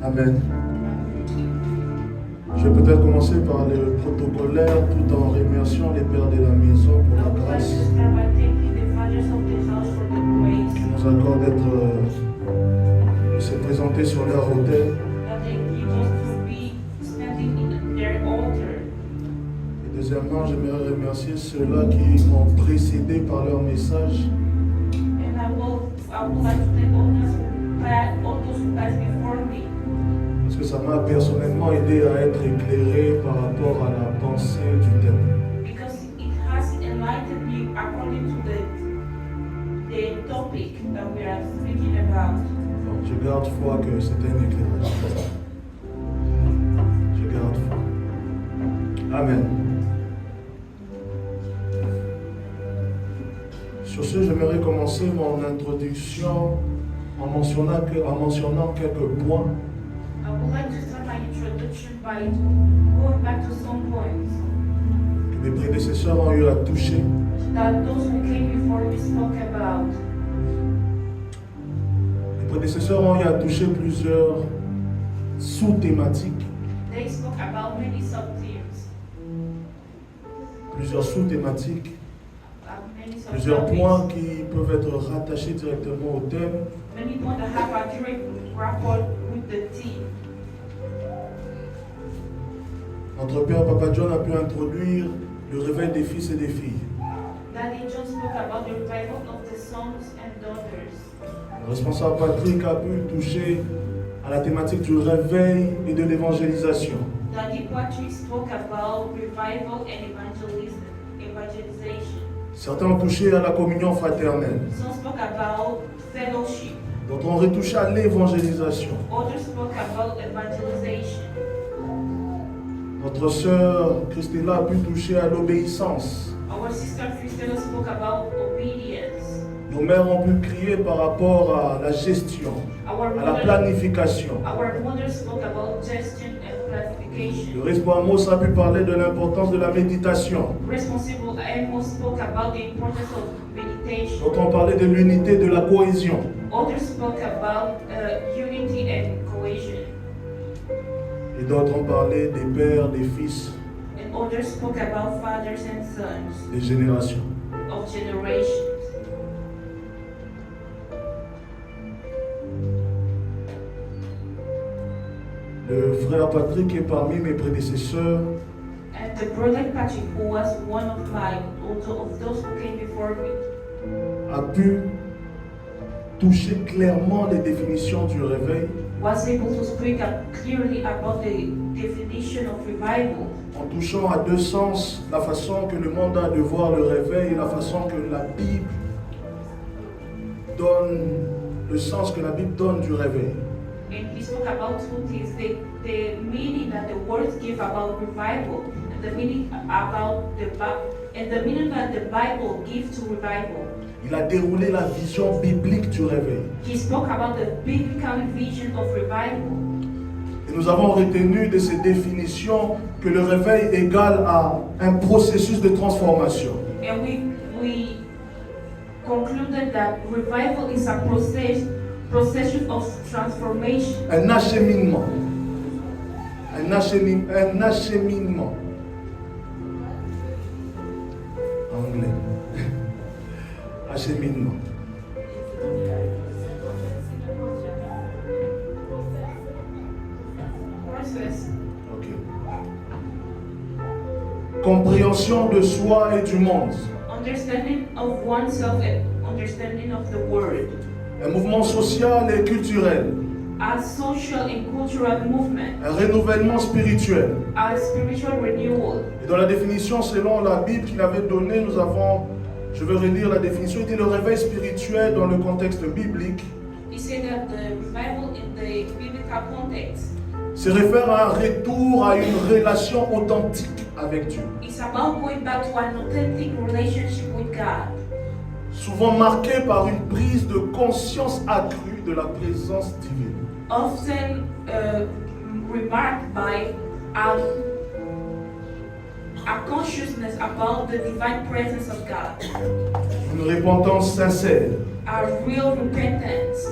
Amen. Je vais peut-être commencer par le protocolaire tout en remerciant les pères de la maison pour la grâce qui nous accorde de se présenter sur leur autel. Et deuxièmement, j'aimerais remercier ceux-là qui m'ont précédé par leur message. Parce que ça m'a personnellement aidé à être éclairé par rapport à la pensée du thème. Because it has enlightened me according to the topic that we are speaking about. Donc, je garde foi que c'était un éclairage. Je garde foi. Amen. Sur ce, j'aimerais commencer mon introduction en mentionnant quelques points. I would like to start my introduction by going back to some points Que mes prédécesseurs ont eu à toucher. that those who came before me spoke about. Mes prédécesseurs ont eu à toucher plusieurs sous-thématiques, They spoke about many sub-themes, plusieurs sous-thématiques, many plusieurs points sub-topics, qui peuvent être rattachés directement au thème. many points that have a direct rapport with the theme. Notre père Papa John a pu introduire le réveil des fils et des filles. Daddy John spoke about the revival of the sons and daughters. Le responsable Patrick a pu toucher à la thématique du réveil et de l'évangélisation. Daddy Patrick spoke about revival and evangelization. Certains ont touché à la communion fraternelle. Some spoke about fellowship. D'autres ont retouché à l'évangélisation. Others spoke about evangelization. Notre sœur Christella a pu toucher à l'obéissance. Our sister Christina spoke about obedience. Nos mères ont pu crier par rapport à la gestion, à la planification. Our mother spoke about gestion and Le classification. Respo Amos a pu parler de l'importance de la méditation. Responsible Amos spoke about the importance of meditation. D'autres ont parlé de l'unité, de la cohésion. Others spoke about unity and cohesion. Et d'autres ont parlé des pères, des fils, And others spoke about fathers and sons des générations. of generations. Le frère Patrick est parmi mes prédécesseurs. And the brother Patrick, who was one of those who came before me, A pu toucher clairement les définitions du réveil was able to speak up clearly about the definition of revival, en touchant à deux sens la façon que le monde a de voir le réveil et la façon que la Bible donne, le sens que la Bible donne du réveil. and he spoke about two things: the meaning that the words give about revival, and the meaning about the meaning that the Bible gives to revival. Il a déroulé la vision biblique du réveil. He spoke about the biblical vision of revival. Et nous avons retenu de ces définitions que le réveil égale à un processus de transformation. And we concluded that revival is a process of transformation. Un acheminement. Un acheminement. Anglais. Acheminement. Process. Ok. Compréhension de soi et du monde. Understanding of oneself and understanding of the world. Un mouvement social et culturel. A social and cultural movement. Un renouvellement spirituel. A spiritual renewal. Et dans la définition selon la Bible qu'il avait donnée, nous avons, je vais relire la définition, il dit le réveil spirituel dans le contexte biblique He said that the revival in the biblical context se réfère à un retour à une relation authentique avec Dieu. is about going back to an authentic relationship with God, Souvent marqué par une prise de conscience accrue de la présence divine. often remarked by a consciousness about the divine presence of God, Une repentance sincère. a real repentance.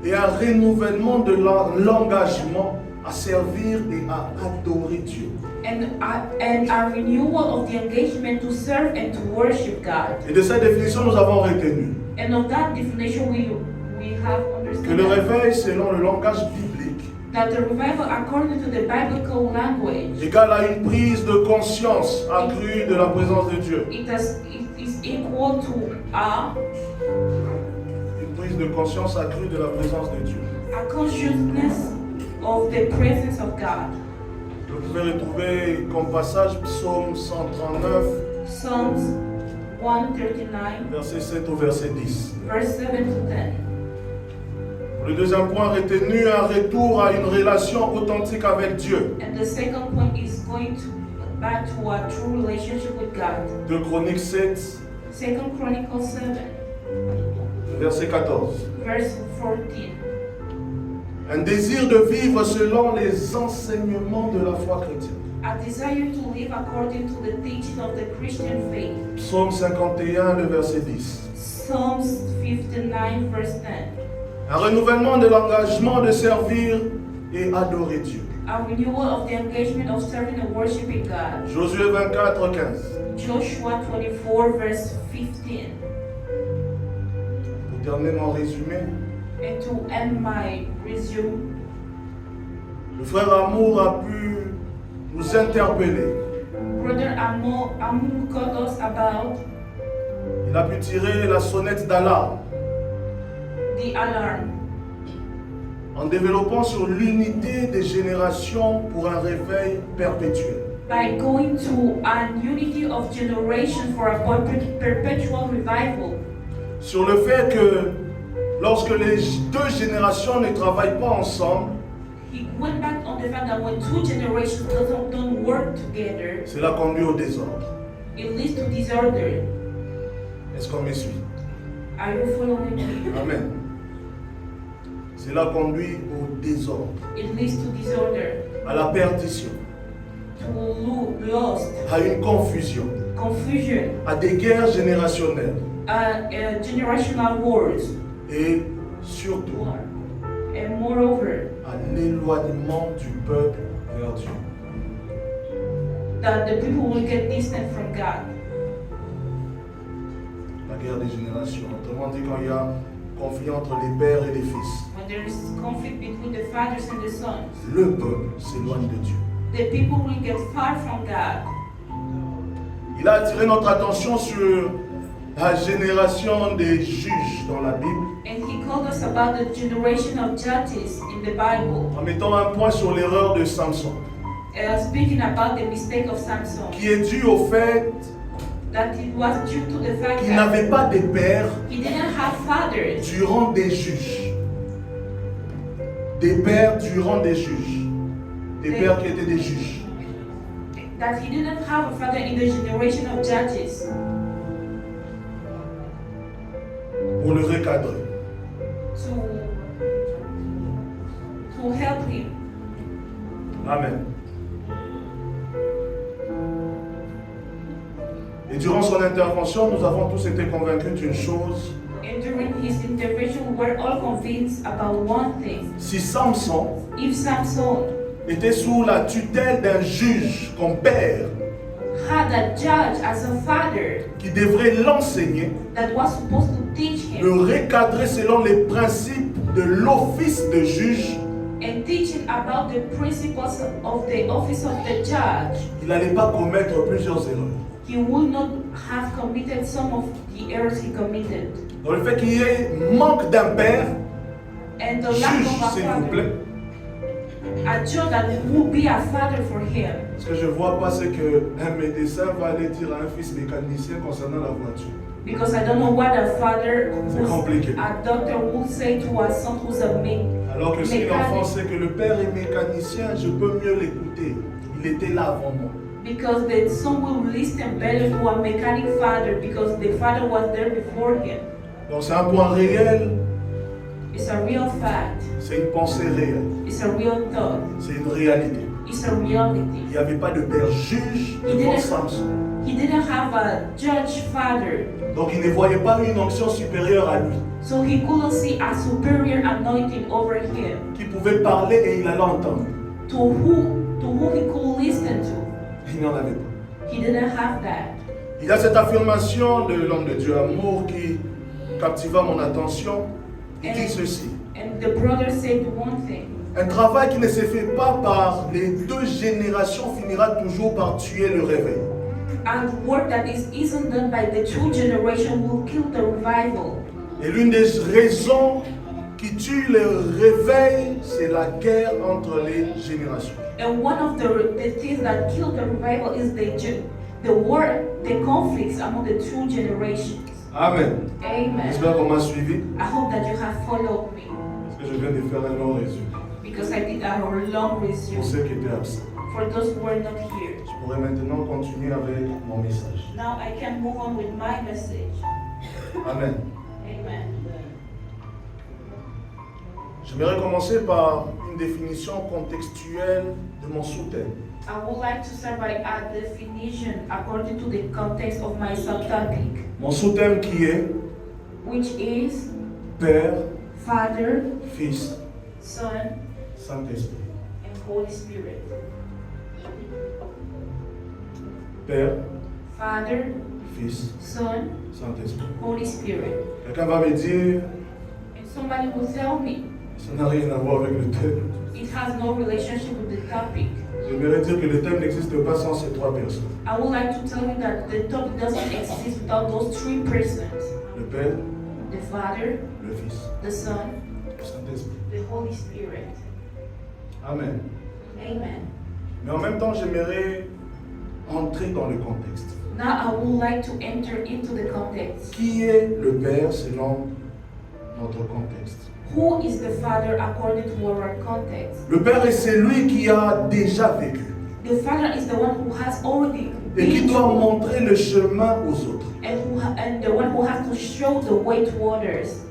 et un renouvellement de l'engagement à servir et à adorer Dieu. And a renewal of the engagement to serve and to worship God. Et de cette définition, nous avons retenu And of that definition, we have que le understood réveil, selon le langage biblique, that the revival, according to the biblical language, égale à une prise de conscience accrue de la présence de Dieu. it is equal to Une prise de conscience accrue de la présence de Dieu. a consciousness of the presence of God. Vous pouvez retrouver comme passage Psaume 139, Psalms 139, verset 7 au verset 10. verse 7 to 10. Le deuxième point retenu, un retour à une relation authentique avec Dieu. And the second point is going to back to a true relationship with God. 2 Chroniques 7, Second Chronicles 7, verset 14. verse 14. Un désir de vivre selon les enseignements de la foi chrétienne. A desire to live according to the teaching of the Christian faith. Psaume 51, le verset 10. Psalms 59, verse 10. Un renouvellement de l'engagement de servir et adorer Dieu. A renewal of the engagement of serving and worshiping God. Josué 24, 15. Joshua 24, verse 15. Pour terminer mon résumé, And to end my resume, le frère Amour a pu nous interpeller. Brother Amu called us about Il a pu tirer la sonnette d'alarme the alarm en développant sur l'unité des générations pour un réveil perpétuel. by going to an unity of generation for a perpetual revival. Sur le fait que lorsque les deux générations ne travaillent pas ensemble, He went back on the fact that when two generations don't work together, cela conduit au désordre. it leads to disorder. Est-ce qu'on me suit? Are you following me? Amen. Cela conduit au désordre, It leads to disorder, à la perdition, to lost, à une confusion, confusion, à des guerres générationnelles generational wars, et surtout and moreover, à l'éloignement du peuple vers Dieu. that the people will get distant from God. La guerre des générations. Autrement dit, quand il y a conflit entre les pères et les fils, When there is conflict between the fathers and the sons, le peuple s'éloigne de Dieu. the people will get far from God. Il a attiré notre attention sur la génération des juges dans la Bible, And he called us about the generation of judges in the Bible, en mettant un point sur l'erreur de Samson, speaking about the mistake of Samson, qui est due au fait that it was due to the fact qu'il that n'avait pas de père he didn't have fathers durant des juges. Des pères durant des juges. Des pères qui étaient des juges. that he didn't have a father in the generation of judges Pour le recadrer. to help him. Amen. Et durant son intervention, nous avons tous été convaincus d'une chose. And during his intervention, we were all convinced about one thing. Si Samson If Samson était sous la tutelle d'un juge comme père had a judge as a father qui devrait l'enseigner, that was supposed to teach le him recadrer selon les principes de l'office de juge, and teach him about the principles of the office of the judge, il n'allait pas commettre plusieurs erreurs. he would not have committed some of the errors he committed. Dans le fait qu'il y ait manque d'un père, And the lack juge of a s'il vous father, plaît, a judge that would be a father for him. ce que je ne vois pas, c'est qu'un médecin va aller dire à un fils mécanicien concernant la voiture. Because I don't know what a father, C'est compliqué. a doctor would say to a son who's a Alors que si l'enfant sait que le père est mécanicien, je peux mieux l'écouter. Il était là avant moi. because the son will listen better to a mechanic father because the father was there before him. Donc c'est un point réel, It's a real fact. c'est une pensée réelle, It's a real thought. c'est une réalité. It's a reality. Il n'y avait pas de père juge devant Samson. He didn't have a judge father, Donc il ne voyait pas une onction supérieure à lui, so he couldn't see a superior anointing over him qui pouvait parler et il allait entendre. to who he could listen to. Il n'en avait pas. He didn't have that. Il y a cette affirmation de l'homme de Dieu Amour qui captiva mon attention. Il dit ceci. And the brother said one thing. Un travail qui ne se fait pas par les deux générations finira toujours par tuer le réveil. And work that isn't done by the two generation will kill the revival. Et l'une des raisons qui tue le réveil, c'est la guerre entre les générations. And one of the things that kill the revival is the war, the conflicts among the two generations. Amen. Amen. J'espère qu'on m'a suivi. I hope that you have followed me Parce que je viens de faire un long résumé because I did a long pour resume ceux qui étaient absents. for those who were not here. Je pourrais maintenant continuer avec mon message. Now I can move on with my message. Amen. Amen. J'aimerais commencer par une définition contextuelle de mon sous-thème. I would like to start by a definition according to the context of my subtopic, Mon sous-thème qui est which is Père, Father, Fils, Son, Saint-Esprit. and Holy Spirit. Père, Father, Fils, Son, Saint-Esprit. Holy Spirit. Quelqu'un va me dire, And somebody will tell me ça n'a rien à voir avec le thème. it has no relationship with the topic. J'aimerais dire que le thème n'existe pas sans ces trois personnes. I would like to tell you that the topic doesn't exist without those three persons: Le Père, the Father, le Fils, the Son, le Saint-Esprit. the Holy Spirit. Amen. Amen. Mais en même temps, j'aimerais entrer dans le contexte. Now I would like to enter into the context. Qui est le Père selon notre contexte? Who is the Father according to our context? Le Père est celui qui a déjà vécu The Father is the one who has already et qui been doit through montrer le chemin aux autres. and the one who has to show the way to others.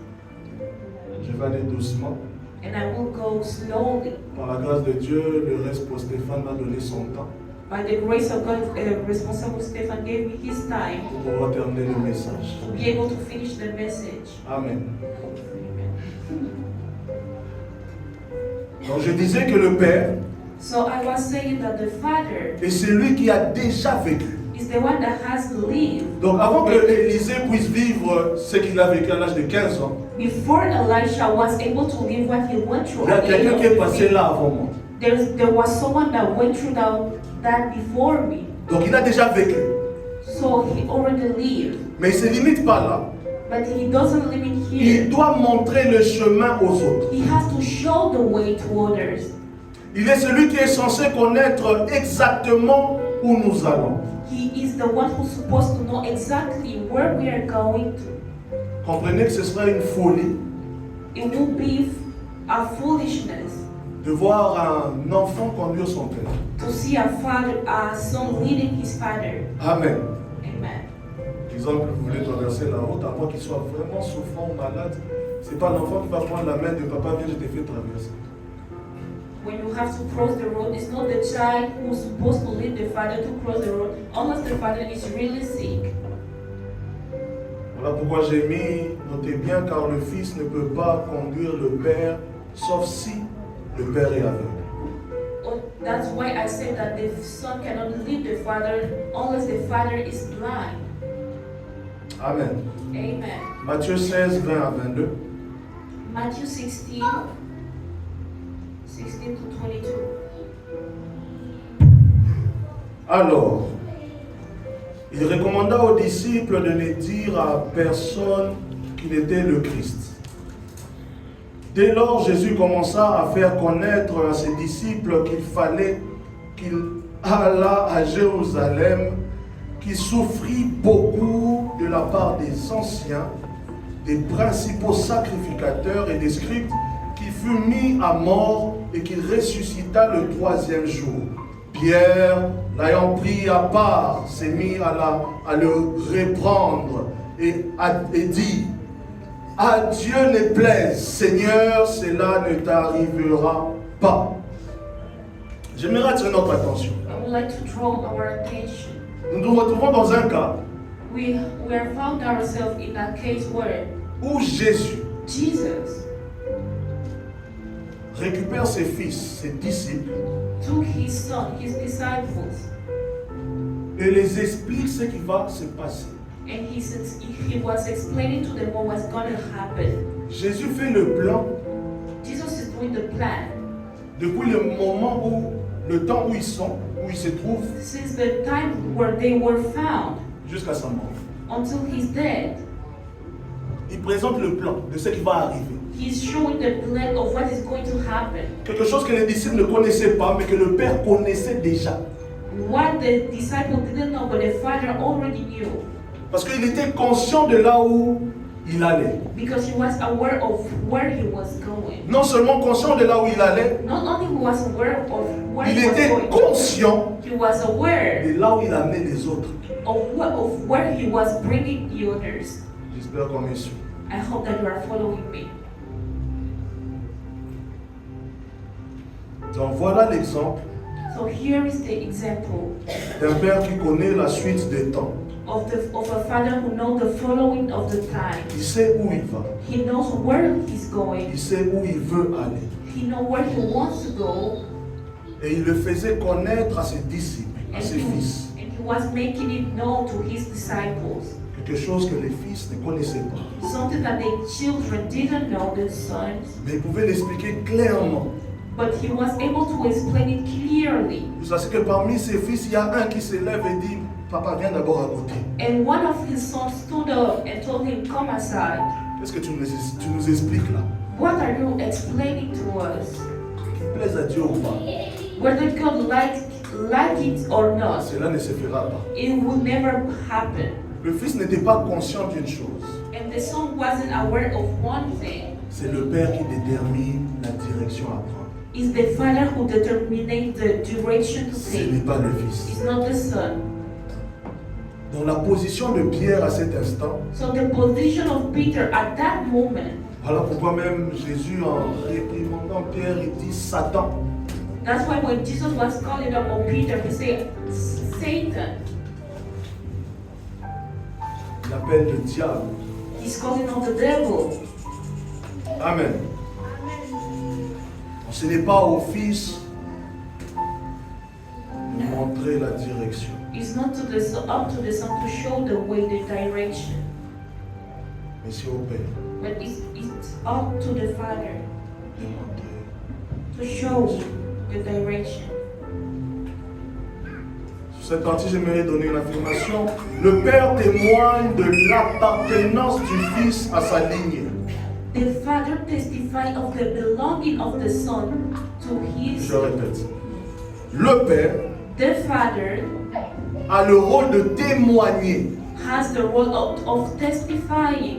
Je vais aller doucement. And I will go slowly. Par la grâce de Dieu, le reste pour Stéphane m'a donné son temps By the grace of God, responsible Stephen gave me his time pour pouvoir terminer le message. to be able to finish the message. Amen. Amen. Donc je disais que le Père So I was saying that the Father est celui qui a déjà vécu. is the one that has lived. Donc avant que Élisée puisse vivre ce qu'il a vécu à l'âge de 15 ans, Before Elisha was able to live what he went through, il y a at the age quelqu'un of qui est passé 15, là avant moi. there was someone that went through that before me. Donc il a déjà vécu. So he already lived. Mais il ne se limite pas là. But he doesn't live in Il here. doit montrer le chemin aux autres. He has to show the way to others. Il est celui qui est censé connaître exactement où nous allons. He is the one who's supposed to know exactly where we are going to. Comprenez que ce serait une folie It will be a foolishness de voir un enfant conduire son père. to see a son leading his father. Amen. Amen. Par exemple, vous voulez traverser la route, à moins qu'il soit vraiment souffrant ou malade, c'est pas l'enfant qui va prendre la main de papa, viens, je t'ai fait traverser. When you have to cross the road, it's not the child who's supposed to lead the father to cross the road unless the father is really sick. Voilà pourquoi j'ai mis, notez bien, car le fils ne peut pas conduire le père, sauf si le père est aveugle. That's why I said that the son cannot lead the father unless the father is blind. Amen. Amen. Matthieu 16, 20 à 22. Matthew 16 to 22. Alors, il recommanda aux disciples de ne dire à personne qu'il était le Christ. Dès lors, Jésus commença à faire connaître à ses disciples qu'il fallait qu'il allât à Jérusalem, qu'il souffrit beaucoup de la part des anciens, des principaux sacrificateurs et des scribes, qu'il fut mis à mort et qu'il ressuscita le troisième jour. Pierre, l'ayant pris à part, s'est mis à le reprendre et dit: à Dieu ne plaise, Seigneur, cela ne t'arrivera pas. J'aimerais attirer notre attention. I would like to draw our attention nous nous retrouvons dans un cas we are found ourselves in a case where où Jésus Jesus récupère ses fils, ses disciples, took his son, his disciples, et les explique ce qui va se passer. and he was explaining to them what was going to happen. Jésus fait le plan Jesus is doing the plan depuis le moment où, le temps où ils sont, où ils se trouvent, since the time where they were found jusqu'à sa mort. until he's dead. Il présente le plan de ce qui va arriver. He's showing the plan of what is going to happen. Quelque chose que les disciples ne connaissaient pas, mais que le Père connaissait déjà. What the disciple didn't know, but the Father already knew. Parce qu'il était conscient de là où il allait. Because he was aware of where he was going. Non seulement conscient de là où il allait, Not only he was aware of where il he was était going, conscient he was aware de là où il amenait les autres. of where he was bringing the others. J'espère qu'on me suit. I hope that you are following me. Donc voilà l'exemple So here is the example d'un Père qui connaît la suite des temps. of a father who knows the following of the time. Il sait où il va. He knows where he's going. Il sait où il veut aller. He knows where he wants to go. Et il le faisait connaître à ses disciples, à ses fils. And he was making it known to his disciples. Quelque chose que les fils ne connaissaient pas. Something that the children didn't know, the sons. Mais il pouvait l'expliquer clairement. But he was able to explain it clearly. Vous savez que parmi ses fils, il y a un qui se lève et dit, papa, viens d'abord à côté. And one of his sons stood up and told him, come aside. Qu'est-ce que tu nous expliques là? What are you explaining to us? Qu'il plaise à Dieu ou pas? Whether God like it or not, Cela ne se fera pas. it will never happen. Le fils n'était pas conscient d'une chose. And the son wasn't aware of one thing. C'est le père qui détermine la direction à prendre. It's the father who determines the direction to Ce n'est take. pas le fils. It's not the son. Dans la position de Pierre à cet instant, So the position of Peter at that moment, voilà pourquoi même Jésus, en réprimandant Pierre, il dit Satan. that's why when Jesus was calling up on Peter, he said, Satan. Il appelle le diable. He's calling on the devil. Amen. Ce n'est pas au fils de montrer la direction. It's not up to the son to show the way, the direction, Mais c'est au Père but it's up to the father de montrer. to show the direction. Sur cette partie, j'aimerais donner une affirmation. Le Père témoigne de l'appartenance du Fils à sa ligne. The father testified of the belonging of the son to his. Je répète. Le Père The father a le rôle de témoigner has the role of testifying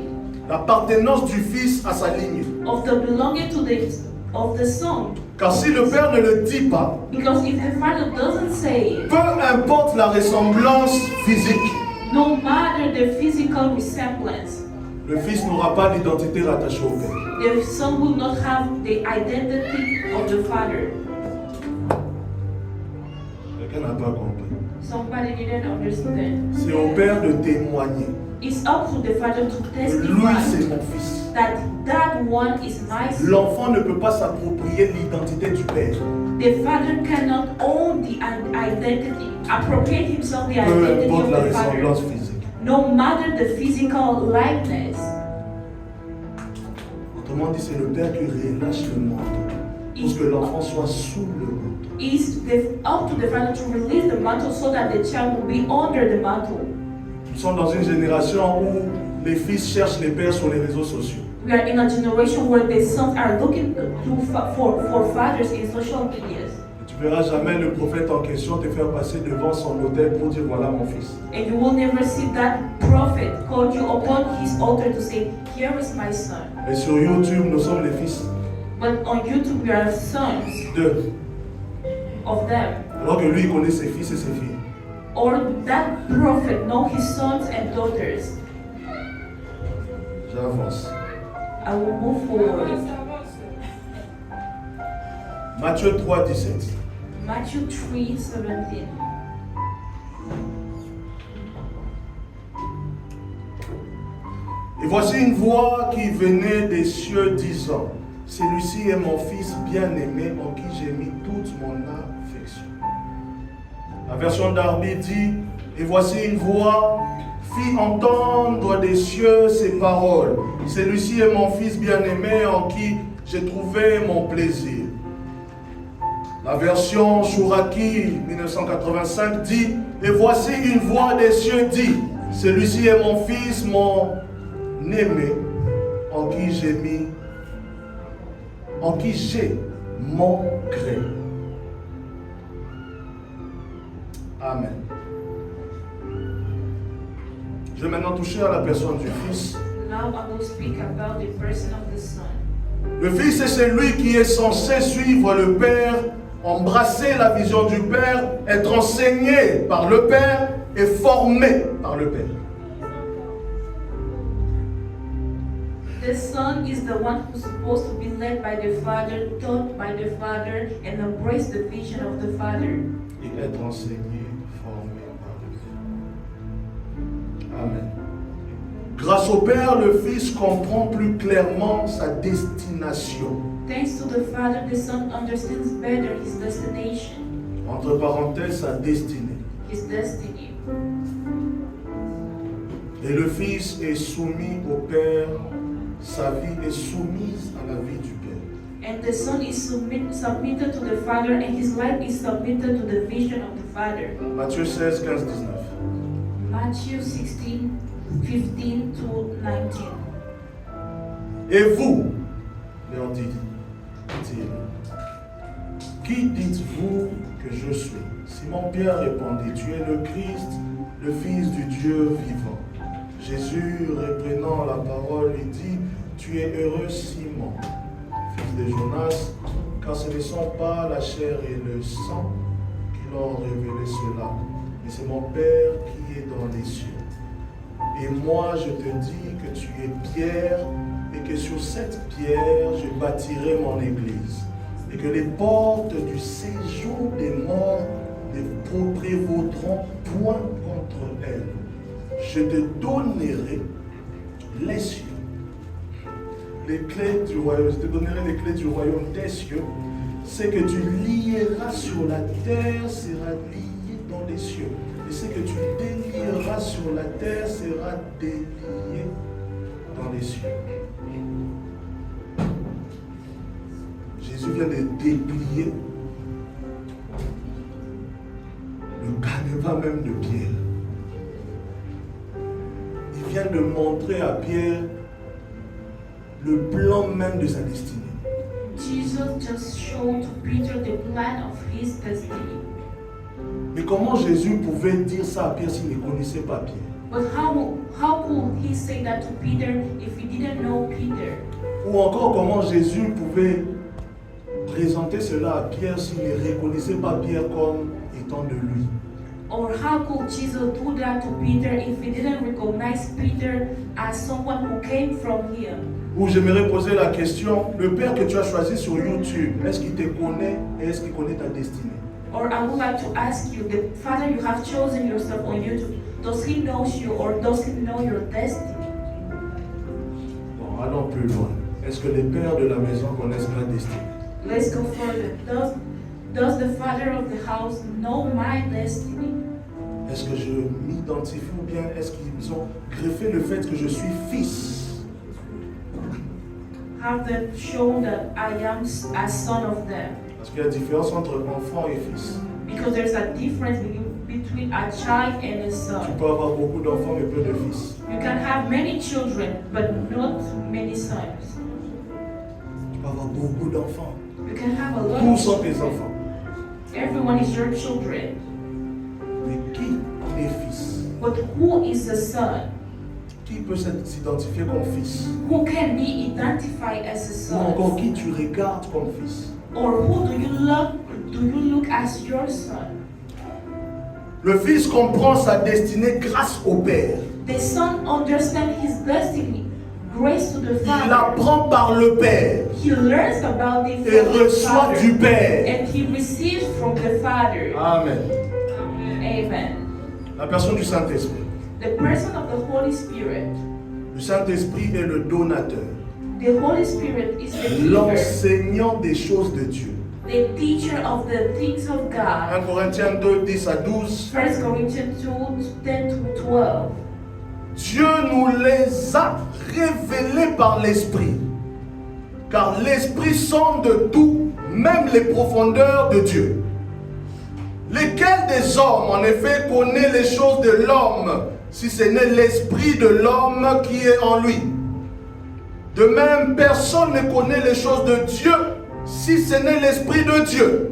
l'appartenance du Fils à sa ligne. of the belonging of the son. Car si le Père ne le dit pas, Because if the father doesn't say it, peu importe la ressemblance physique, no matter the physical resemblance, le Fils n'aura pas d'identité rattachée au Père. the son will not have the identity of the father. Quelqu'un n'a pas compris. Somebody didn't understand. C'est au Père de témoigner. It's up to the father to Lui, c'est testify mon Fils. that one is my son. L'enfant ne peut pas s'approprier l'identité du Père. The father cannot own the identity, appropriate himself the Peu identity importe of la the father, ressemblance physique. no matter the physical likeness. Autrement dit, c'est le Père qui relâche le manteau pour que l'enfant soit sous le manteau. It's up to the father to release the mantle so that the child will be under the mantle. Nous sommes dans une génération où les fils cherchent les pères sur les réseaux sociaux. We are in a generation where the sons are looking for fathers in social media. Tu ne verras jamais le prophète en question te faire passer devant son autel pour dire voilà mon fils. And you will never see that prophet call you upon his altar to say, here is my son. Et sur YouTube, nous sommes les fils But on YouTube, we are sons d'eux. of them. Alors que lui, il connaît ses fils et ses filles. Or that prophet know his sons and daughters. J'avance. I will move forward. Matthieu 3, 17. Matthew 3:17. Et voici une voix qui venait des cieux disant, celui-ci est mon fils bien-aimé en qui j'ai mis toute mon affection. La version Darby dit, et voici une voix fit entendre des cieux ces paroles. Celui-ci est mon fils bien-aimé en qui j'ai trouvé mon plaisir. La version Chouraki 1985 dit, et voici une voix des cieux dit, celui-ci est mon fils, mon aimé, en qui j'ai mon gré. Amen. Je vais maintenant toucher à la personne du Fils. Now I will speak about the person of the Son. Le Fils est celui qui est censé suivre le Père, embrasser la vision du Père, être enseigné par le Père et formé par le Père. The Son is the one who's supposed to be led by the Father, taught by the Father, and embrace the vision of the Father. Et être enseigné, formé par le Père. Amen. Grâce au Père, le Fils comprend plus clairement sa destination. Thanks to the Father, the Son understands better his destination, Entre parenthèses, sa destinée. his destiny. Et le Fils est soumis au Père, sa vie est soumise à la vie du Père. And the Son is submitted to the Father, and his life is submitted to the vision of the Father. Matthieu 16, 15, 19. Matthew 16, 15 to 19. Et vous, leur dit-il, qui dites-vous que je suis? Simon-Pierre répondit, tu es le Christ, le Fils du Dieu vivant. Jésus, reprenant la parole, lui dit, tu es heureux, Simon, fils de Jonas, car ce ne sont pas la chair et le sang qui l'ont révélé cela, mais c'est mon Père qui est dans les cieux. Et moi, je te dis que tu es Pierre, et que sur cette pierre, je bâtirai mon église, et que les portes du séjour des morts ne prévaudront point contre elle. Je te donnerai les cieux, les clés du royaume. Je te donnerai les clés du royaume des cieux. Ce que tu lieras sur la terre sera lié dans les cieux. Et ce que tu délieras sur la terre sera délié dans les cieux. Jésus vient de déplier le canevas même de Pierre. Il vient de montrer à Pierre le plan même de sa destinée. Jesus just showed to Peter the plan of his destiny. Mais comment Jésus pouvait dire ça à Pierre s'il ne connaissait pas Pierre? But how could he say that to Peter if he didn't know Peter? Ou encore comment Jésus pouvait présenter cela à Pierre s'il ne reconnaissait pas Pierre comme étant de lui? Or how could Jesus do that to Peter if he didn't recognize Peter as someone who came from him? Ou j'aimerais poser la question, le Père que tu as choisi sur YouTube, est-ce qu'il te connaît et est-ce qu'il connaît ta destinée? Or I would like to ask you, the Father you have chosen yourself on YouTube, does he know you or does he know your destiny? Bon, allons plus loin. Est-ce que les pères de la maison connaissent ma destinée? Let's go further. Does the Father of the house know my destiny? Est-ce que je m'identifie ou bien est-ce qu'ils ont greffé le fait que je suis fils? Have they shown that I am a son of them? Parce qu'il y a une différence entre enfant et fils. Because there's a difference between a child and a Tu son. peux avoir beaucoup d'enfants mais peu de fils. You can have many children, but not many sons. Tu peux avoir beaucoup d'enfants. You can have a lot Tous of sont tes children. enfants. Everyone is your children. Mais qui est fils? But who is the son? Qui peut s'identifier comme fils? Who can be identified as a Ou encore son? qui tu regardes comme fils? Or who do you look as your son? Le fils comprend sa destinée grâce au Père. The son understands his destiny, grace to the Il Father. apprend par le Père He learns about it et from the reçoit Father, du Père. and he receives from the Father. Amen. Amen. La personne du Saint-Esprit. The person of the Holy Spirit. Le Saint-Esprit est le donateur, The Holy Spirit is the giver, l'enseignant des choses de Dieu. the teacher of the things of 1 God. Corinthiens 2, 10 à 12. 1 Corinthians 2, 10 to 12. Dieu nous les a révélés par l'Esprit. Car l'Esprit sonde tout, même les profondeurs de Dieu. Lesquels des hommes, en effet, connaît les choses de l'homme, si ce n'est l'Esprit de l'homme qui est en lui? De même, personne ne connaît les choses de Dieu, si ce n'est l'Esprit de Dieu.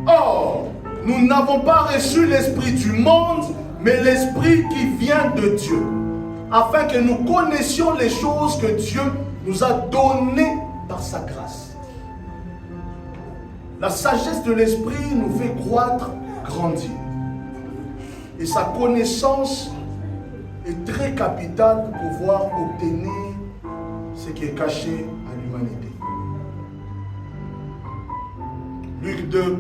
Or, nous n'avons pas reçu l'Esprit du monde, mais l'Esprit qui vient de Dieu, afin que nous connaissions les choses que Dieu nous a données par sa grâce. La sagesse de l'Esprit nous fait croître, grandir. Et sa connaissance est très capitale pour pouvoir obtenir ce qui est caché à l'humanité. Luc 2,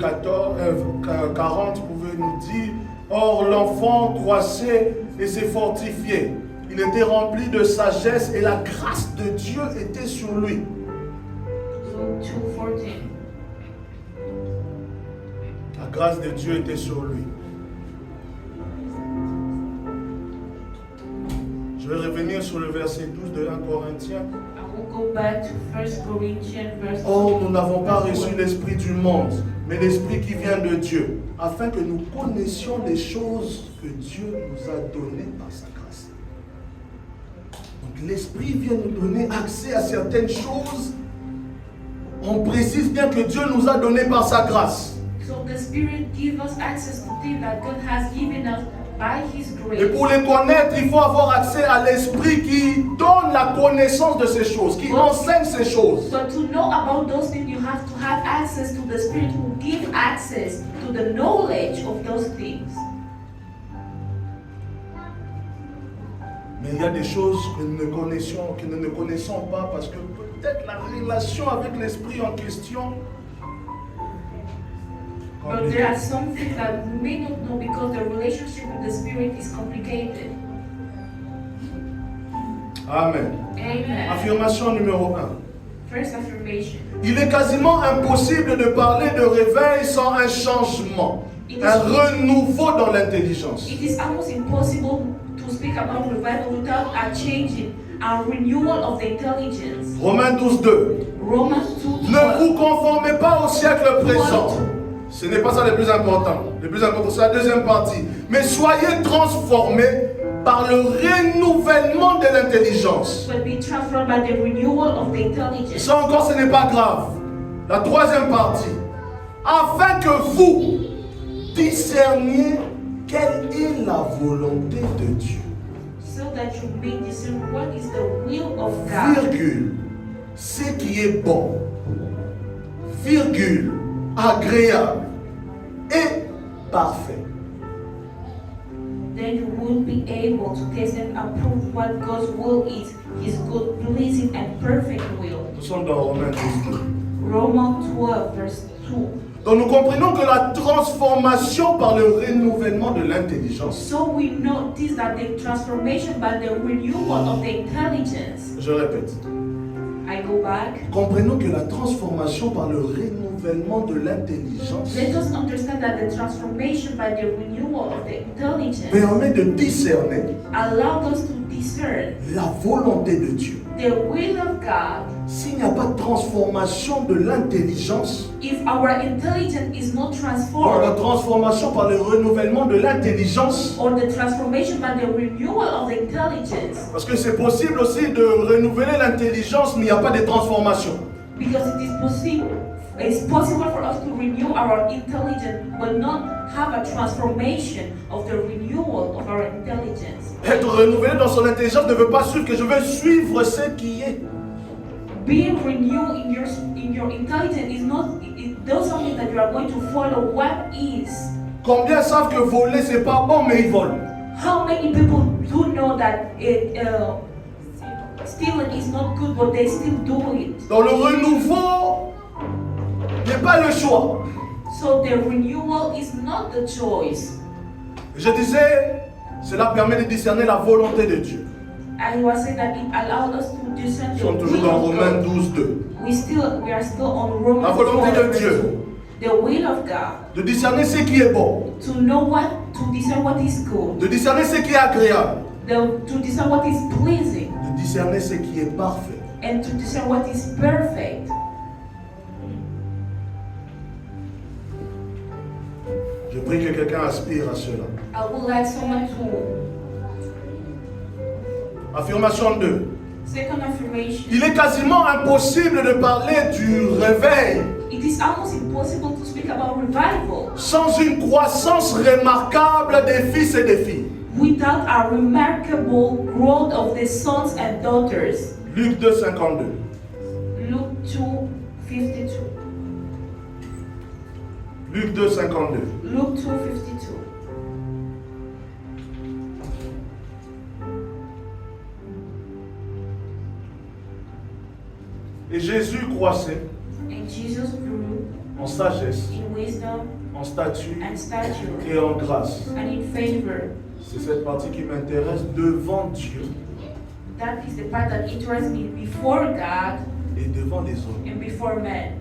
40 pouvait nous dire: or l'enfant croissait et s'est fortifié. Il était rempli de sagesse et la grâce de Dieu était sur lui. Luke 2:14. La grâce de Dieu était sur lui. Je vais revenir sur le verset 12 de 1 Corinthiens. I will go back to 1 Corinthians verse 2. Or, nous n'avons pas reçu l'esprit du monde, mais l'esprit qui vient de Dieu, afin que nous connaissions les choses que Dieu nous a données par sa grâce. Donc l'esprit vient nous donner accès à certaines choses. On précise bien que Dieu nous a donné par sa grâce. So the Spirit gives us access to things that God has given us by His Et grace. pour les connaître, il faut avoir accès à l'esprit qui donne la connaissance de ces choses, qui enseigne ces choses. But to know about those things, you have to have access to the Spirit who gives access to the knowledge of those things. Mais il y a des choses que nous ne connaissons pas parce que peut-être la relation avec l'esprit en question. But there are some things that we may not know because the relationship with the Spirit is complicated. Amen. Amen. Affirmation numéro 1. First affirmation. Il est quasiment impossible de parler de réveil sans un changement, un renouveau dans l'intelligence. It is almost impossible to speak about revival without a changing and renewal of the intelligence. Romains 12:2. Romans 2:12. Ne vous conformez pas au siècle présent. Ce n'est pas ça le plus important. Le plus important, c'est la deuxième partie. Mais soyez transformés par le renouvellement de l'intelligence. But be transformed by the renewal of the intelligence. Ça encore, ce n'est pas grave. La troisième partie. Afin que vous discerniez quelle est la volonté de Dieu. So that you may discern what is the will of God. Virgule. Ce qui est bon. Virgule. Agréable. Et parfait. Then you will be able to taste and approve what God's will is, His good, pleasing, and perfect will. Nous sommes dans Romains 12. Romans 12, verse 2. Donc nous comprenons que la transformation par le renouvellement de l'intelligence. So we notice that the transformation by the renewal of the intelligence. Je répète. I go back. Comprenons que la transformation par le renouvellement de l'intelligence Let us understand that the transformation by the renewal of the intelligence permet de discerner allows us to discern la volonté de Dieu. the will of God. S'il n'y a pas de transformation de l'intelligence, If our intelligence is not or la transformed, transformation par le renouvellement de l'intelligence, or the transformation by the renewal of the intelligence, parce que c'est possible aussi de renouveler l'intelligence, mais il n'y a pas de transformation. because it's possible for us to renew our intelligence, but not have a transformation of the renewal of our intelligence. Être renouvelé dans son intelligence ne veut pas suivre que je vais suivre ce qui est. Being renewed in your intelligence is not, it doesn't mean that you are going to follow what is. Combien savent que voler c'est pas bon mais ils volent? How many people do know that stealing is not good, but they still do it? Dans le renouveau n'est pas le choix. So the renewal is not the choice. Je disais, cela permet de discerner la volonté de Dieu. I was saying that it allowed us to discern Nous the sommes toujours will dans of Romains God. 12, 2. We are still on Romans La volonté 4, de verse Dieu. 2. The will of God. De discerner ce qui est bon, To discern what is good. de discerner ce qui est agréable, To discern what is pleasing. de discerner ce qui est parfait. And to discern what is perfect. Je prie que quelqu'un aspire à cela. I would like someone to. Affirmation 2. Second affirmation. Il est quasiment impossible de parler du réveil It is almost impossible to speak about revival sans une croissance remarquable des fils et des filles. without a remarkable growth of the sons and daughters. Luc 2, 52. Luke 2:52. Luc 2, 52. Luke 2:52. Et Jésus croissait And Jesus grew en sagesse, in wisdom en statut and stature et en grâce. and in favor. C'est cette partie qui m'intéresse devant Dieu That is the part that interests me before God et devant les hommes. and before men.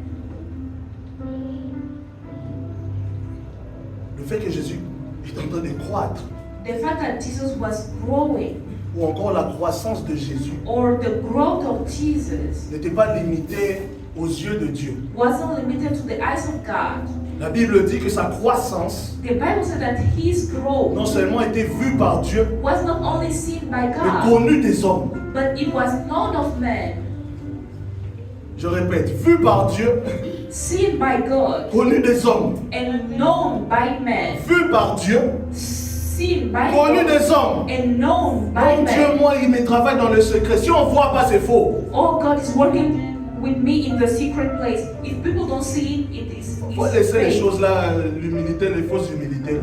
Le fait que Jésus est en train de croître, The fact that Jesus was growing, ou encore la croissance de Jésus, or the growth of Jesus, n'était pas limité aux yeux de Dieu. wasn't limited to the eyes of God. La Bible dit que sa croissance The Bible said that his growth non seulement était vue par Dieu, was not only seen by mais God, connue des hommes. but it was known of men, Je répète, vue par Dieu, seen by God, connue des hommes. and known by men, Vue par Dieu, seen by connue God, des hommes. and known by Donc Dieu, men. moi, il me travaille dans le secret. Si on ne voit pas, c'est faux. Oh, God is working with me in the secret place. If people don't see it, Il faut laisser les fake. choses là, l'humilité, les fausses humilités là.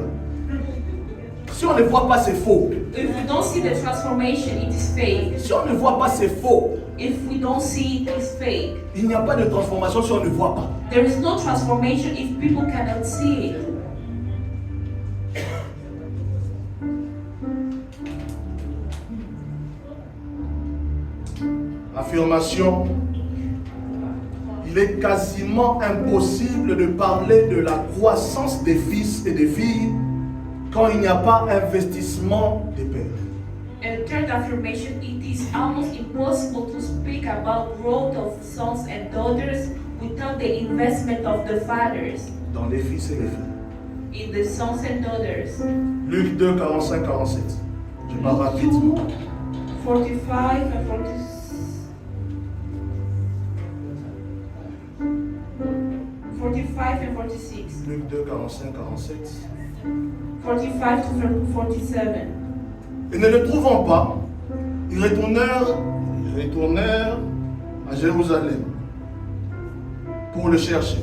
Si on ne voit pas, c'est faux. If we don't see the transformation, it is fake. Si on ne voit pas, c'est faux. If we don't see it, it's fake. Il n'y a pas de transformation si on ne voit pas. There is no transformation if people cannot see it. Affirmation. Il est quasiment impossible de parler de la croissance des fils et des filles quand il n'y a pas investissement des pères. And third affirmation, it is almost impossible to speak about growth of sons and daughters without the investment of the fathers Dans les fils et les filles. in the sons and daughters. Luc 2, 45-47. Je pars Luke rapidement. 2, 45 and 46. 45 and 46. Luc 2, 45-47. 45 to 47. Et ne le trouvant pas, ils retournèrent à Jérusalem pour le chercher.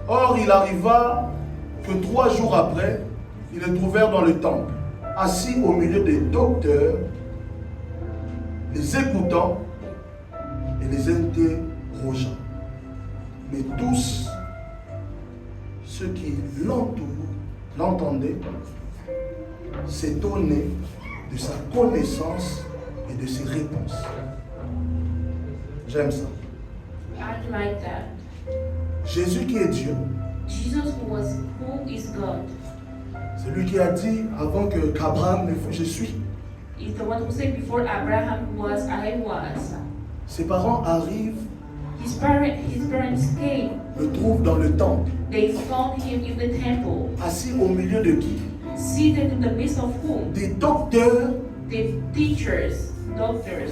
Or, il arriva que 3 jours après, ils le trouvèrent dans le temple, assis au milieu des docteurs, les écoutant et les interrogeant. Mais tous ceux qui l'entendaient s'étonnaient de sa connaissance et de ses réponses. J'aime ça. I like that. Jésus qui est Dieu, Jesus who is God, c'est lui qui a dit avant qu'Abraham ne fût, je suis. is the one who said before Abraham was, I was. Ses parents arrivent, His parents came. le trouvent dans le temple, They found him in the temple, assis au milieu de qui? seated in the midst of whom? Des docteurs. The teachers, doctors.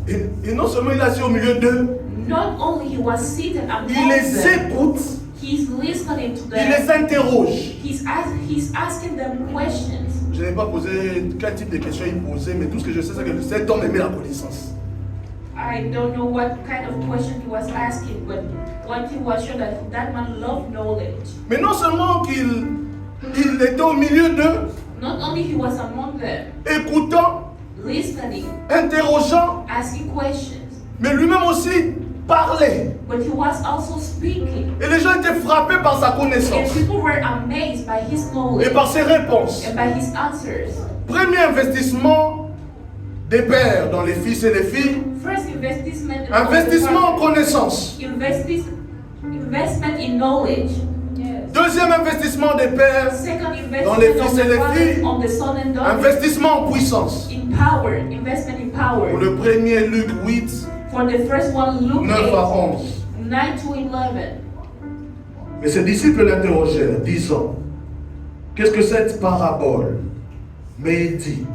Et non seulement il est assis au milieu d'eux, Not only he was seated among il les them, écoute, he's listening to il them. les interroge. He's asking them questions. Je n'ai pas posé quel type de questions il posait, mais tout ce que je sais, c'est que cet homme aimait la connaissance. I don't know what kind of question he was asking, but one thing was sure that man loved knowledge. Mais non seulement qu'il était au milieu d'eux, Not only he was among them, écoutant, listening, interrogeant, asking questions, mais lui-même aussi parlait. but he was also speaking. Et les gens étaient frappés par sa And connaissance people were amazed by his et knowledge par ses réponses. and by his answers. Premier investissement des pères dans les fils et les filles. First investment. Investissement en connaissance. Investment in knowledge. Yes. Deuxième investissement des pères Second dans les investment fils et les filles. on the son and daughter. Investissement en puissance. In power. Investment in power. Pour le premier, Luc 8, For the first one, Luke 9 à 8, 11. 9 to 11. Mais ses disciples l'interrogèrent, disant, qu'est-ce que cette parabole? Mais il dit,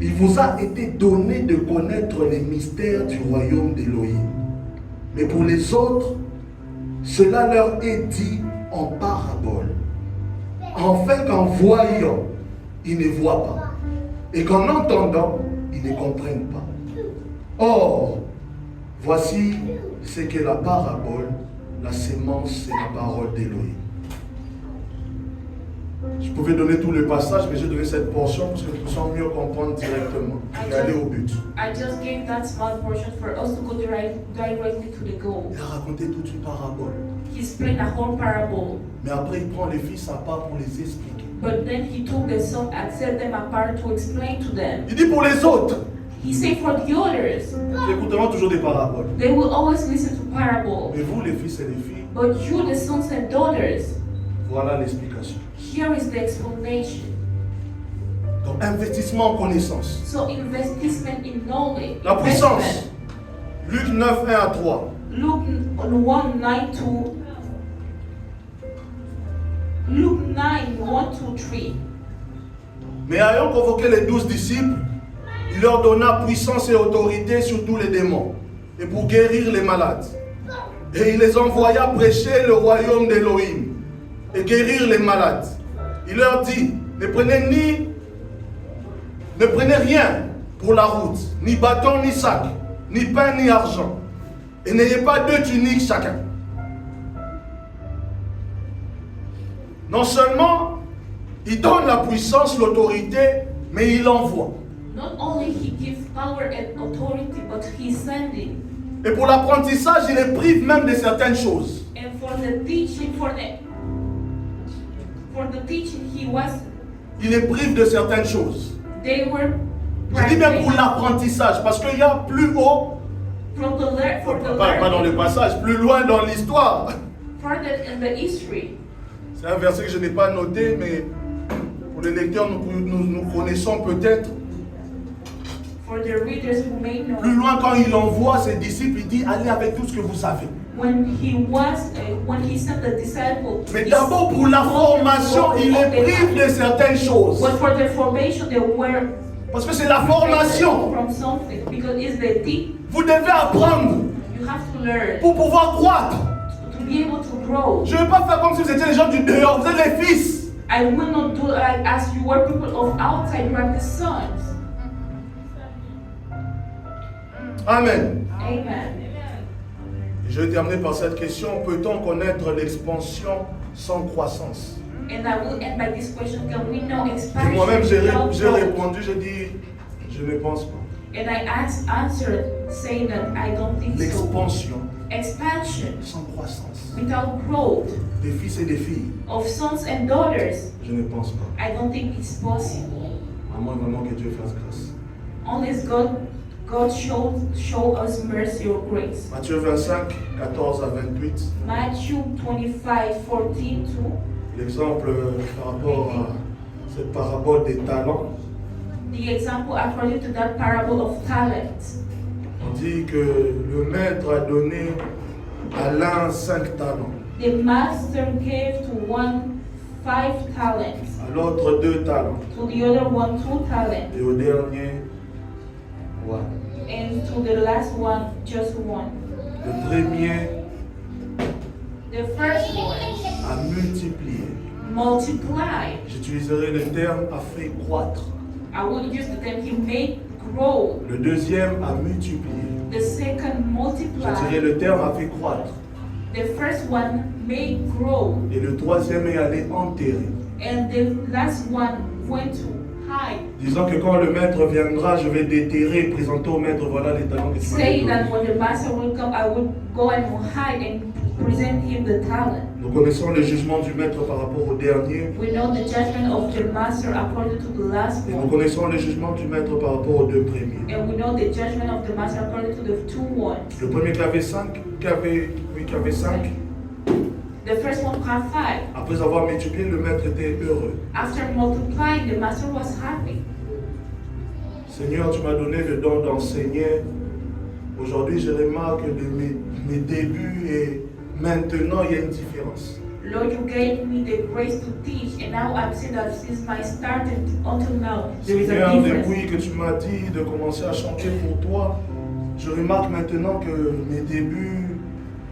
il vous a été donné de connaître les mystères du royaume d'Élohim. Mais pour les autres, cela leur est dit en parabole, afin qu'en voyant, ils ne voient pas, et qu'en entendant, ils ne comprennent pas. Or, voici ce qu'est la parabole, la sémence et la parole d'Élohim. Je pouvais donner tout le passage, mais j'ai donné cette portion pour que nous puissions mieux comprendre directement et aller au but. I just gave that small portion for us to go directly to the goal. Il a raconté toute une parabole. He explained a whole parable, Mais après, il prend les fils à part pour les expliquer. but then he took the son and set them apart to explain to them. Il dit pour les autres, He said for the others, ils écouteront toujours des paraboles. they will always listen to parables, Mais vous, les fils et les filles, but you, the sons and daughters, voilà l'explication. here is the explanation. Donc, investissement en connaissance. So investment in knowledge. La puissance. Luc 9, 1 à 3. Luke 1, 9 to Luke 9, 1 to 3. Mais ayant convoqué les 12 disciples, il leur donna puissance et autorité sur tous les démons, et pour guérir les malades. Et il les envoya prêcher le royaume d'Élohim, et guérir les malades. Il leur dit, ne prenez rien pour la route, ni bâton, ni sac, ni pain, ni argent. Et n'ayez pas 2 tuniques chacun. Non seulement, il donne la puissance, l'autorité, mais il envoie. Not only he gives power and authority, but he's sending. Et pour l'apprentissage, il les prive même de certaines choses. And for the teaching, Il les prive de certaines choses. they were Je dis bien pour l'apprentissage, parce qu'il y a plus haut, pas dans le passage, plus loin dans l'histoire. further in the history. C'est un verset que je n'ai pas noté, mais pour les lecteurs, nous connaissons peut-être. For the readers who may know. Plus loin, quand il envoie ses disciples, il dit, allez avec tout ce que vous savez. When he sent the disciples. Mais d'abord pour la formation, il les prive de certaines choses. But for the formation, they were. Parce que c'est la formation. From something, because it's the deep. Vous devez apprendre You have to learn pour pouvoir croître. to be able to grow. Je ne vais pas faire comme si vous étiez les gens du dehors, vous êtes les fils. I will not do like as you were people of outside, you are the sons. Amen. Amen. Je vais terminer par cette question. Peut-on connaître l'expansion sans croissance? And I will end by this question: can we know Et expansion moi-même, j'ai without growth? répondu, j'ai dit, je ne pense pas. And I answered saying that I don't think so. L'expansion Expansion sans croissance without growth des fils et des filles, of sons and daughters, je ne pense pas. I don't think it's possible. À moins vraiment que Dieu fasse grâce. Unless God show us mercy or grace. Matthieu 25, 14 à 28. Matthew 25, 14 to L'exemple par rapport à cette parabole des talents. the example according to that parable of talents. On dit que le maître a donné à l'un 5 talents, The master gave to one 5 talents, à l'autre 2 talents, to the other one 2 talents, et au dernier, one. and to the last one just 1. Le premier The first one a multiplié. multiplied. J'utiliserai le terme a fait croître. I will use the term he made grow. Le deuxième a multiplié. The second Je dirais multiplied. le terme a fait croître. The first one made grow. Et le troisième est allé enterrer. And the last one went to hide. Disant que quand le maître viendra, je vais déterrer et présenter au maître, voilà les talents que tu m'as Say donnés. that when the master will come, I will go and hide and present him the talent. Nous connaissons le jugement du maître par rapport au dernier. We know the judgment of the master according to the last Et nous one. connaissons le jugement du maître par rapport aux deux premiers. And we know the judgment of the master according to the two ones. Le premier qui avait 5, qui avait 5. The first one had 5. Après avoir multiplié, le maître était heureux. After multiplying, the master was happy. Seigneur, tu m'as donné le don d'enseigner. Aujourd'hui, je remarque de mes débuts et maintenant, il y a une différence. Lord, you gave me the grace to teach, and now I'm seeing that since my start until now, there is a Seigneur, difference. depuis que tu m'as dit de commencer à chanter pour toi, je remarque maintenant que mes débuts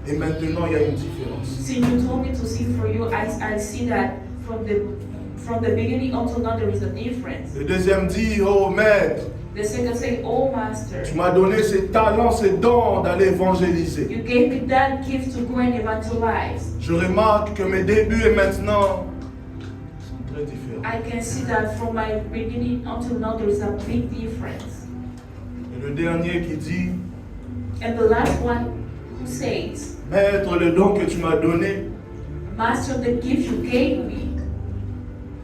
et maintenant, il y a une différence. Since you told me to sing for you, I see that from the beginning until now, there is a difference. Le deuxième dit, oh maître, The second say, oh master, tu m'as donné ces talents, ces dons d'aller évangéliser. you gave me that gift to go and evangelize. Je remarque que mes débuts et maintenant sont très différents. I can see that from my beginning until now, there is a big difference. Et le dernier qui dit, And the last one who says, maître, le don que tu m'as donné, master, the gift you gave me,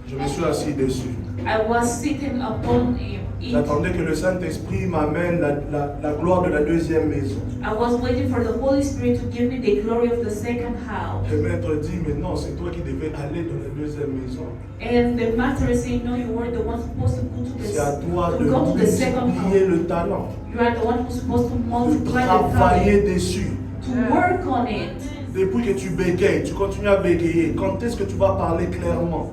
je me suis assis dessus. I was sitting upon it. J'attendais que le Saint-Esprit m'amène la gloire de la deuxième maison. I was waiting for the Holy Spirit to give me the glory of the second house. Le maître dit, mais non, c'est toi qui devais aller dans la deuxième maison. And the master is saying, no, you were the one supposed to go to C'est à toi to de go to the second multiplier house. le talent, You are the one who's supposed to de multiply the travailler talent, dessus. to work on it. Depuis que tu bégayes, tu continues à bégayer. Quand est-ce que tu vas parler clairement?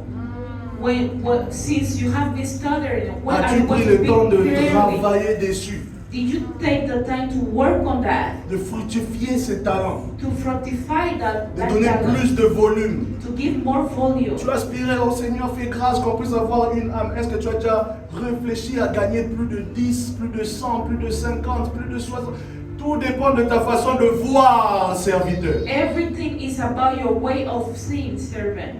Since you have been stuttering, when are As-tu you going pris to le temps de speak clearly? travailler dessus, Did you take the time to work on that, de fructifier ces talents, to fructify that de donner talent, plus de volume? to give more volume? Tu aspirais au Seigneur, fais grâce qu'on puisse avoir une âme. Est-ce que tu as déjà réfléchi à gagner plus de 10, plus de 100, plus de 50, plus de 60? Tout dépend de ta façon de voir, serviteur. Everything is about your way of seeing, servant.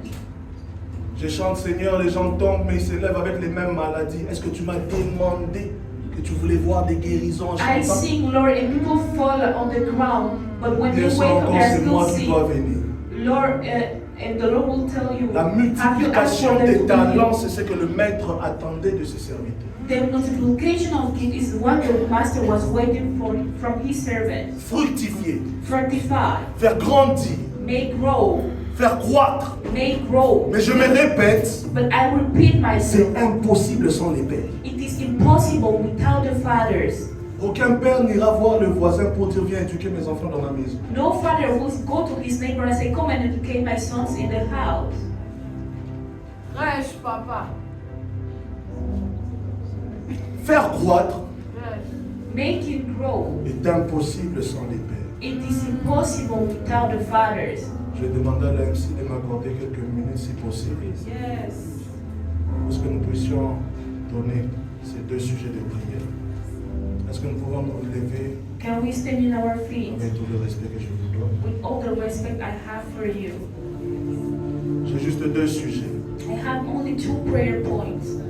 Je chante Seigneur, les gens tombent, mais ils se lèvent avec les mêmes maladies. Est-ce que tu m'as demandé que tu voulais voir des guérisons en I chantant? sing, Lord, and people fall on the ground, but when they Bien sûr, wake up, encore, they're c'est still moi qui dois sick. venir. Lord, and the Lord will tell you, La have you asked multiplication for them des to talents, be c'est ce que le maître attendait de ses serviteurs. The multiplication of gifts is what the master was waiting for from his servants. Fructifier, Fructify, faire grandir, may grow, faire croître. may grow. Mais je me répète, But I repeat myself, c'est impossible sans les pères. it is impossible without the fathers. Aucun père n'ira voir le voisin pour dire viens éduquer mes enfants dans ma maison. No father will go to his neighbor and say, come and educate my sons in the house. Prêche, papa. Faire croître Prêche. Make it grow. est impossible sans les pères. It is impossible without the fathers. Je vais demander à l'AMC de m'accorder quelques minutes si possible, Yes. pour que nous puissions donner ces deux sujets de prière. Est-ce que nous pouvons nous lever Can we stand in our feet avec tout le respect que je vous donne? with all the respect I have for you? J'ai juste deux sujets. I have only 2 prayer points.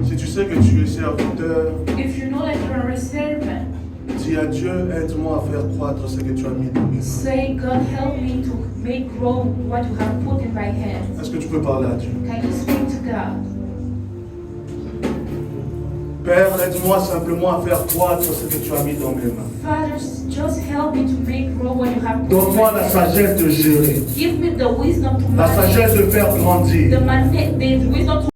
Si tu sais que tu es serviteur, If you know that you're a servant, dis à Dieu, aide-moi à faire croître ce que tu as mis dans mes mains. say, God, help me to make grow what you have put in my hands. Est-ce que tu peux parler à Dieu? Can you speak to God? Père, aide-moi simplement à faire croître ce que tu as mis dans mes mains. Father, just help me to make grow what you have put in Donne-moi my la hands. sagesse de gérer, Give me the wisdom to la sagesse manage, de faire grandir. the wisdom to